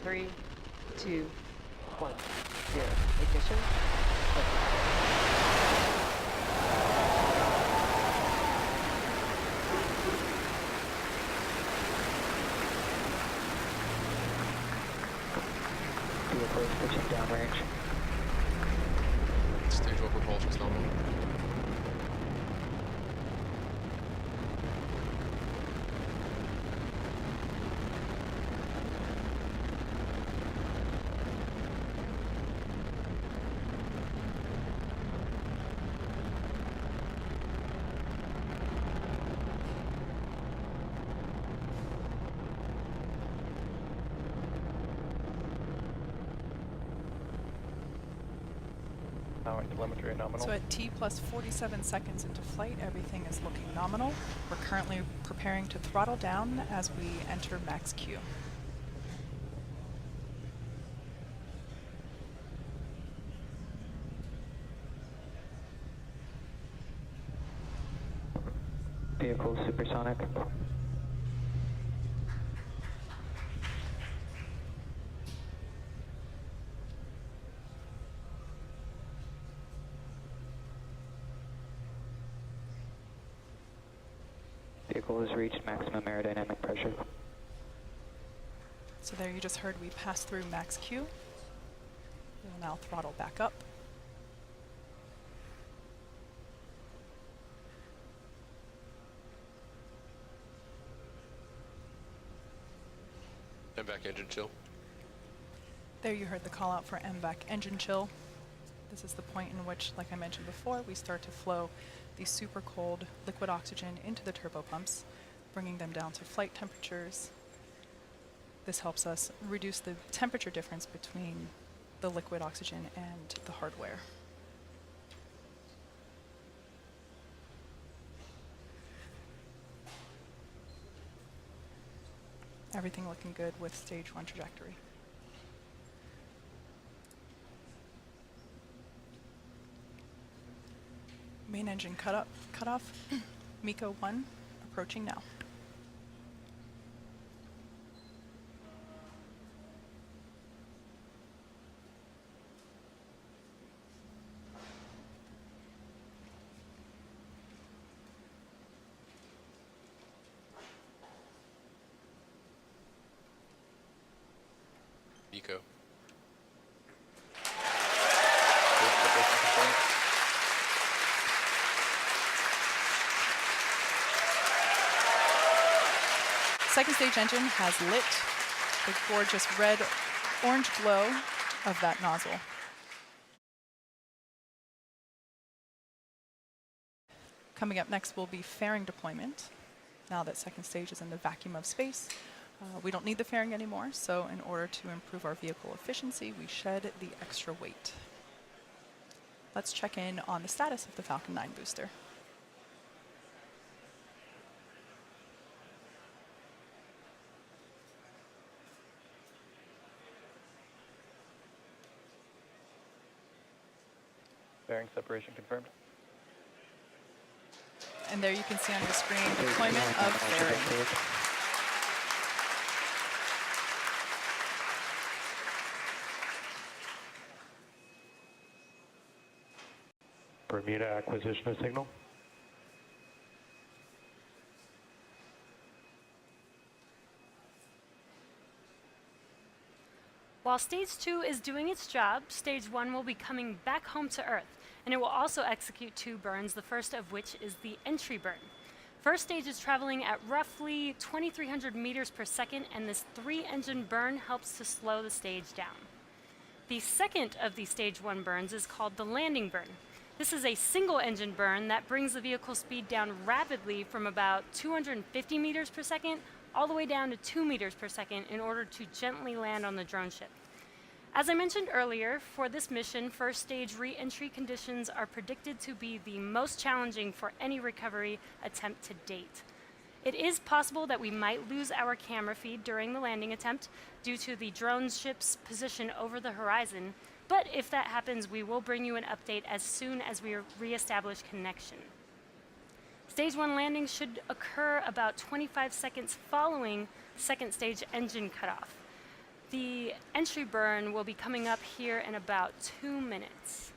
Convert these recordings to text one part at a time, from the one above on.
3, 2, 1, 0. Ignition. Vehicle switching downrange. Stage 1 propulsion's nominal. Telemetry nominal. So at T plus 47 seconds into flight, everything is looking nominal. We're currently preparing to throttle down as we enter max Q. Vehicle supersonic. Vehicle has reached maximum aerodynamic pressure. So there you just heard we passed through max Q. We will now throttle back up. MVAC engine chill. There you heard the call out for MVAC engine chill. This is the point in which, like I mentioned before, we start to flow the super cold liquid oxygen into the turbopumps, bringing them down to flight temperatures. This helps us reduce the temperature difference between the liquid oxygen and the hardware. Everything looking good with stage 1 trajectory. Main engine cutoff, MECO 1 approaching now. Eco. Second stage engine has lit the gorgeous red-orange glow of that nozzle. Coming up next will be fairing deployment. Now that second stage is in the vacuum of space, we don't need the fairing anymore, so in order to improve our vehicle efficiency, we shed the extra weight. Let's check in on the status of the Falcon 9 booster. Bearing separation confirmed. And there you can see on your screen deployment of fairing. Bermuda acquisition of signal. While Stage 2 is doing its job, Stage 1 will be coming back home to Earth, and it will also execute 2 burns, the first of which is the entry burn. First stage is traveling at roughly 2,300 meters per second, and this 3-engine burn helps to slow the stage down. The second of the Stage 1 burns is called the landing burn. This is a single-engine burn that brings the vehicle speed down rapidly from about 250 meters per second all the way down to 2 meters per second in order to gently land on the drone ship. As I mentioned earlier, for this mission, first stage re-entry conditions are predicted to be the most challenging for any recovery attempt to date. It is possible that we might lose our camera feed during the landing attempt due to the drone ship's position over the horizon, but if that happens, we will bring you an update as soon as we re-establish connection. Stage 1 landing should occur about 25 seconds following second stage engine cutoff. The entry burn will be coming up here in about 2 minutes.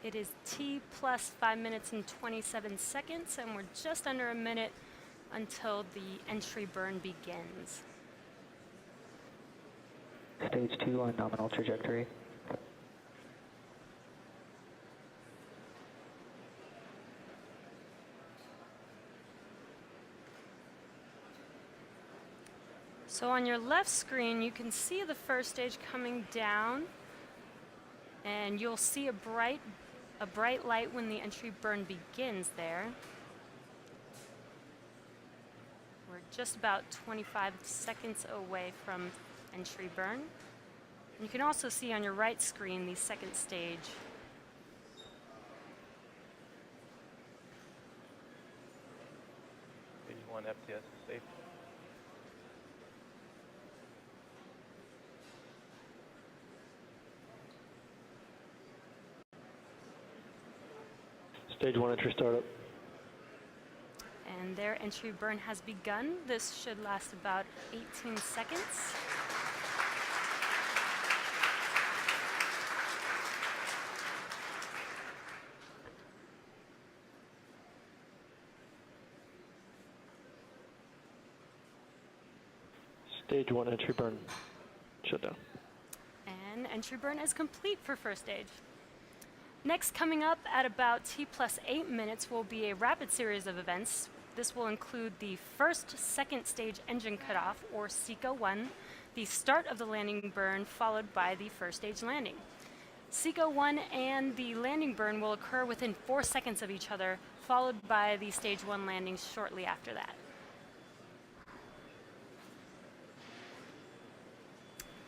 It is T plus 5 minutes and 27 seconds, and we're just under a minute until the entry burn begins. Stage 2 on nominal trajectory. So on your left screen, you can see the first stage coming down, and you'll see a bright light when the entry burn begins there. We're just about 25 seconds away from entry burn. And you can also see on your right screen the second stage. Stage 1 FTS is safe. Stage 1 entry startup. And their entry burn has begun. This should last about 18 seconds. Stage 1 entry burn. Shut down. And entry burn is complete for first stage. Next, coming up at about T plus 8 minutes will be a rapid series of events. This will include the first second stage engine cutoff, or SECO-1, the start of the landing burn, followed by the first stage landing. SECO-1 and the landing burn will occur within 4 seconds of each other, followed by the stage 1 landing shortly after that.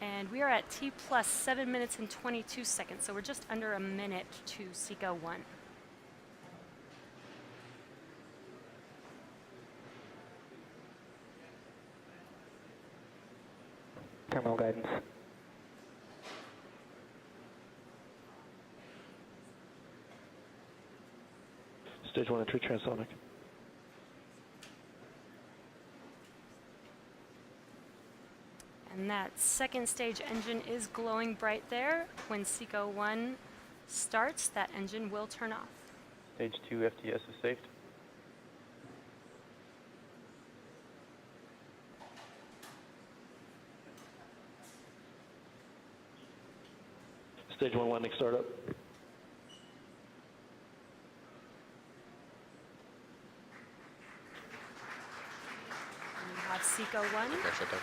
And we are at T plus 7 minutes and 22 seconds, so we're just under a minute to SECO-1. Terminal guidance. Stage 1 entry transonic. And that second stage engine is glowing bright there. When SECO-1 starts, that engine will turn off. Stage 2 FTS is safe. Stage 1 landing startup. And we have SECO-1. Okay, shut down.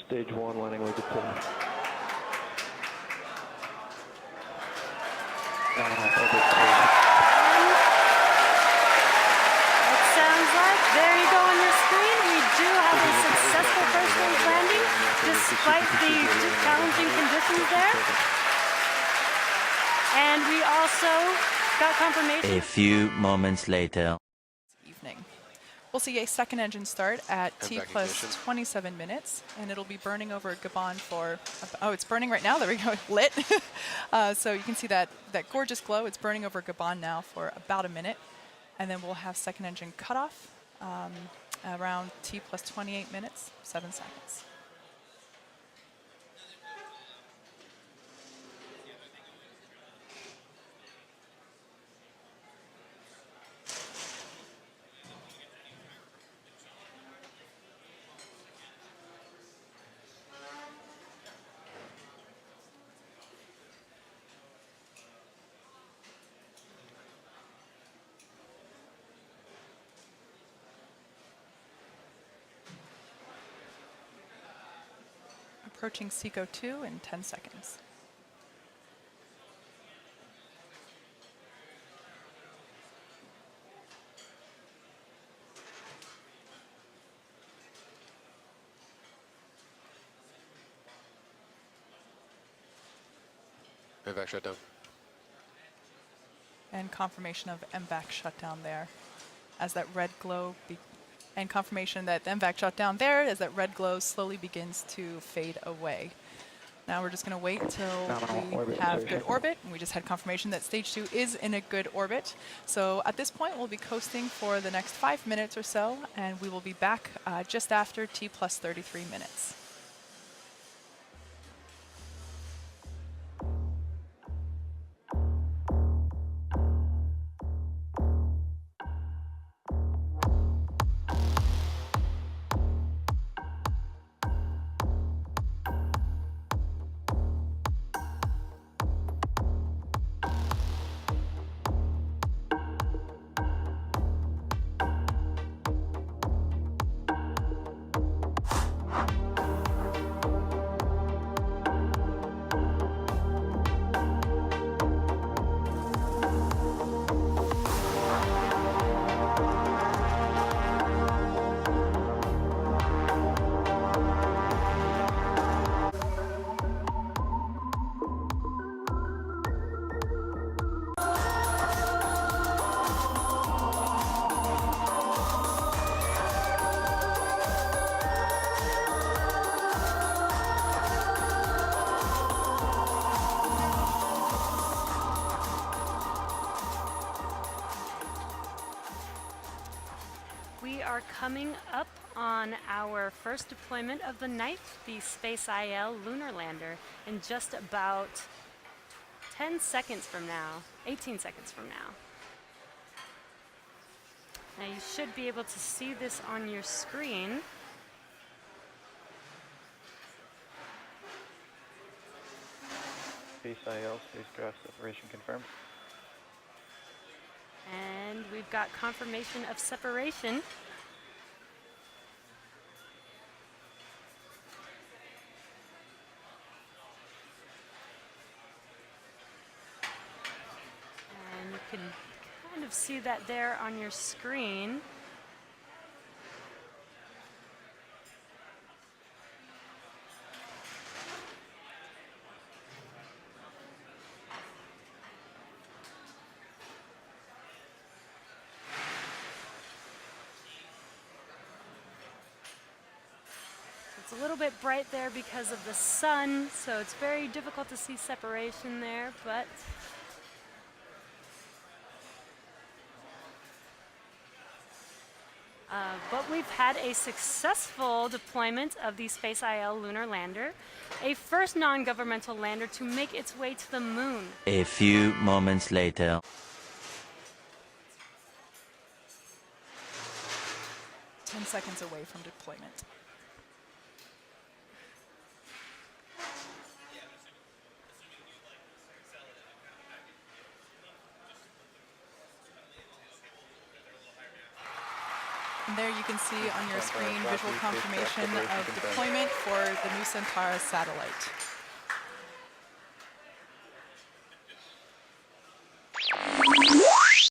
Stage 1 landing with deploy. Nominal orbit. It sounds like, there you go on your screen, we do have a successful first stage landing, despite the challenging conditions there. And we also got confirmation. A few moments later. Evening. We'll see a second engine start at T back plus ignition. 27 minutes, and it'll be burning over Gabon for, oh, it's burning right now, there we go, lit. So you can see that gorgeous glow. It's burning over Gabon now for about a minute, and then we'll have second engine cutoff around T plus 28 minutes, 7 seconds. Approaching SECO-2 in 10 seconds. Evac shut down. and confirmation of MVAC shutdown there as that red glow and confirmation that the MVAC shutdown there as that red glow slowly begins to fade away. Now we're just going to wait till Nominal we orbit have insertion. good orbit, and we just had confirmation that stage 2 is in a good orbit. So at this point, we'll be coasting for the next 5 minutes or so, and we will be back just after T plus 33 minutes. We are coming up on our first deployment of the night, the SpaceIL lunar lander, in just about 10 seconds from now, 18 seconds from now. Now you should be able to see this on your screen. SpaceIL spacecraft separation confirmed. And we've got confirmation of separation. And you can kind of see that there on your screen. It's a little bit bright there because of the sun, so it's very difficult to see separation there, but we've had a successful deployment of the SpaceIL lunar lander, a first non-governmental lander to make its way to the moon. A few moments later. 10 seconds away from deployment. And there you can see on your screen visual confirmation of deployment for the new Centaurus satellite.